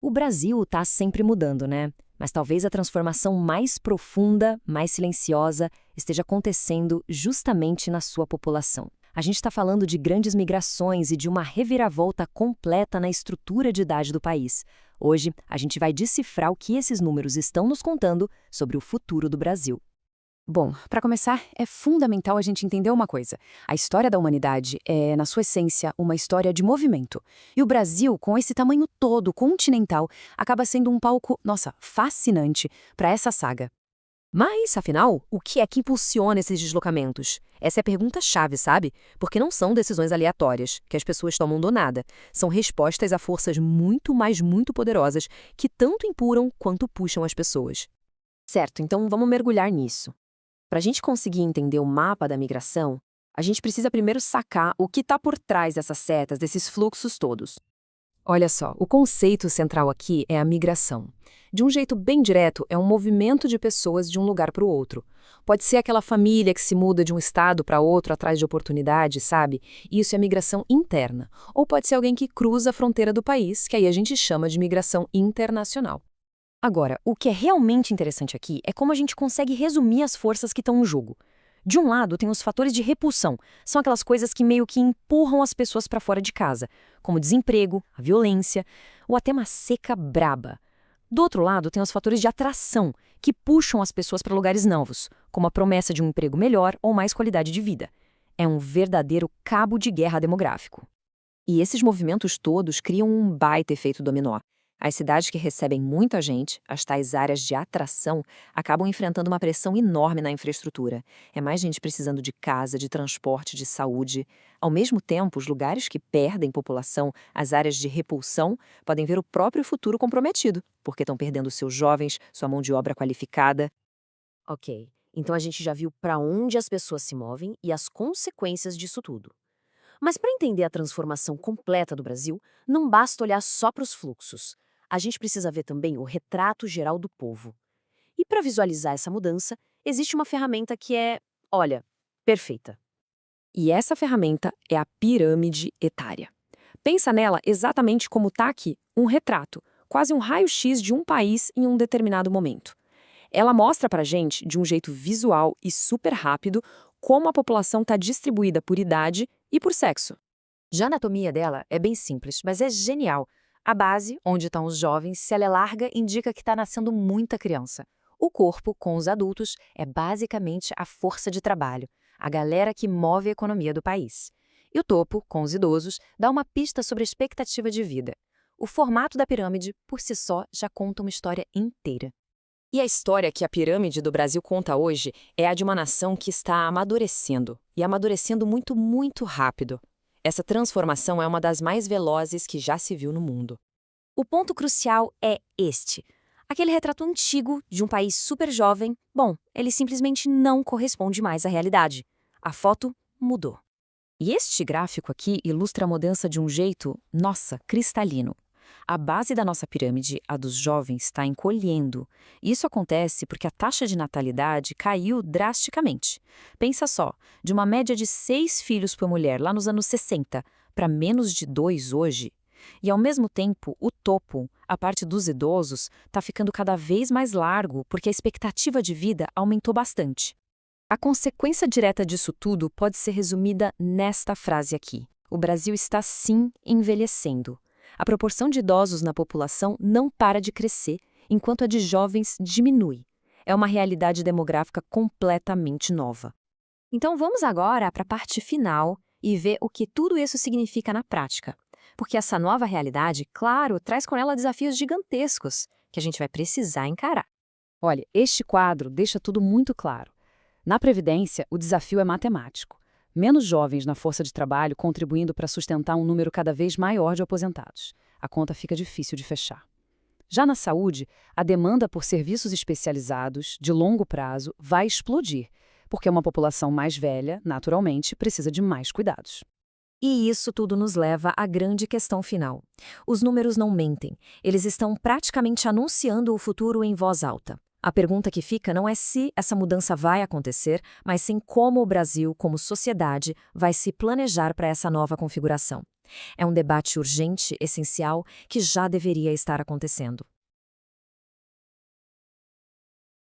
O Brasil está sempre mudando, né? Mas talvez a transformação mais profunda, mais silenciosa, esteja acontecendo justamente na sua população. A gente está falando de grandes migrações e de uma reviravolta completa na estrutura de idade do país. Hoje, a gente vai decifrar o que esses números estão nos contando sobre o futuro do Brasil. Bom, para começar, é fundamental a gente entender uma coisa. A história da humanidade é, na sua essência, uma história de movimento. E o Brasil, com esse tamanho todo continental, acaba sendo um palco, nossa, fascinante para essa saga. Mas, afinal, o que é que impulsiona esses deslocamentos? Essa é a pergunta-chave, sabe? Porque não são decisões aleatórias, que as pessoas tomam do nada. São respostas a forças muito poderosas que tanto empurram quanto puxam as pessoas. Certo, então vamos mergulhar nisso. Para a gente conseguir entender o mapa da migração, a gente precisa primeiro sacar o que está por trás dessas setas, desses fluxos todos. Olha só, o conceito central aqui é a migração. De um jeito bem direto, é um movimento de pessoas de um lugar para o outro. Pode ser aquela família que se muda de um estado para outro atrás de oportunidade, sabe? Isso é migração interna. Ou pode ser alguém que cruza a fronteira do país, que aí a gente chama de migração internacional. Agora, o que é realmente interessante aqui é como a gente consegue resumir as forças que estão no jogo. De um lado, tem os fatores de repulsão, são aquelas coisas que meio que empurram as pessoas para fora de casa, como o desemprego, a violência ou até uma seca braba. Do outro lado, tem os fatores de atração, que puxam as pessoas para lugares novos, como a promessa de um emprego melhor ou mais qualidade de vida. É um verdadeiro cabo de guerra demográfico. E esses movimentos todos criam um baita efeito dominó. As cidades que recebem muita gente, as tais áreas de atração, acabam enfrentando uma pressão enorme na infraestrutura. É mais gente precisando de casa, de transporte, de saúde. Ao mesmo tempo, os lugares que perdem população, as áreas de repulsão, podem ver o próprio futuro comprometido, porque estão perdendo seus jovens, sua mão de obra qualificada. Ok, então a gente já viu para onde as pessoas se movem e as consequências disso tudo. Mas para entender a transformação completa do Brasil, não basta olhar só para os fluxos. A gente precisa ver também o retrato geral do povo. E para visualizar essa mudança, existe uma ferramenta que é, olha, perfeita. E essa ferramenta é a pirâmide etária. Pensa nela exatamente como está aqui, um retrato, quase um raio-x de um país em um determinado momento. Ela mostra para a gente, de um jeito visual e super rápido, como a população está distribuída por idade e por sexo. Já a anatomia dela é bem simples, mas é genial. A base, onde estão os jovens, se ela é larga, indica que está nascendo muita criança. O corpo, com os adultos, é basicamente a força de trabalho, a galera que move a economia do país. E o topo, com os idosos, dá uma pista sobre a expectativa de vida. O formato da pirâmide, por si só, já conta uma história inteira. E a história que a pirâmide do Brasil conta hoje é a de uma nação que está amadurecendo, e amadurecendo muito rápido. Essa transformação é uma das mais velozes que já se viu no mundo. O ponto crucial é este. Aquele retrato antigo de um país super jovem, bom, ele simplesmente não corresponde mais à realidade. A foto mudou. E este gráfico aqui ilustra a mudança de um jeito, nossa, cristalino. A base da nossa pirâmide, a dos jovens, está encolhendo. Isso acontece porque a taxa de natalidade caiu drasticamente. Pensa só, de uma média de 6 filhos por mulher lá nos anos 60 para menos de 2 hoje. E ao mesmo tempo, o topo, a parte dos idosos, está ficando cada vez mais largo porque a expectativa de vida aumentou bastante. A consequência direta disso tudo pode ser resumida nesta frase aqui. O Brasil está sim envelhecendo. A proporção de idosos na população não para de crescer, enquanto a de jovens diminui. É uma realidade demográfica completamente nova. Então vamos agora para a parte final e ver o que tudo isso significa na prática. Porque essa nova realidade, claro, traz com ela desafios gigantescos que a gente vai precisar encarar. Olha, este quadro deixa tudo muito claro. Na Previdência, o desafio é matemático. Menos jovens na força de trabalho contribuindo para sustentar um número cada vez maior de aposentados. A conta fica difícil de fechar. Já na saúde, a demanda por serviços especializados, de longo prazo, vai explodir, porque uma população mais velha, naturalmente, precisa de mais cuidados. E isso tudo nos leva à grande questão final. Os números não mentem, eles estão praticamente anunciando o futuro em voz alta. A pergunta que fica não é se essa mudança vai acontecer, mas sim como o Brasil, como sociedade, vai se planejar para essa nova configuração. É um debate urgente, essencial, que já deveria estar acontecendo.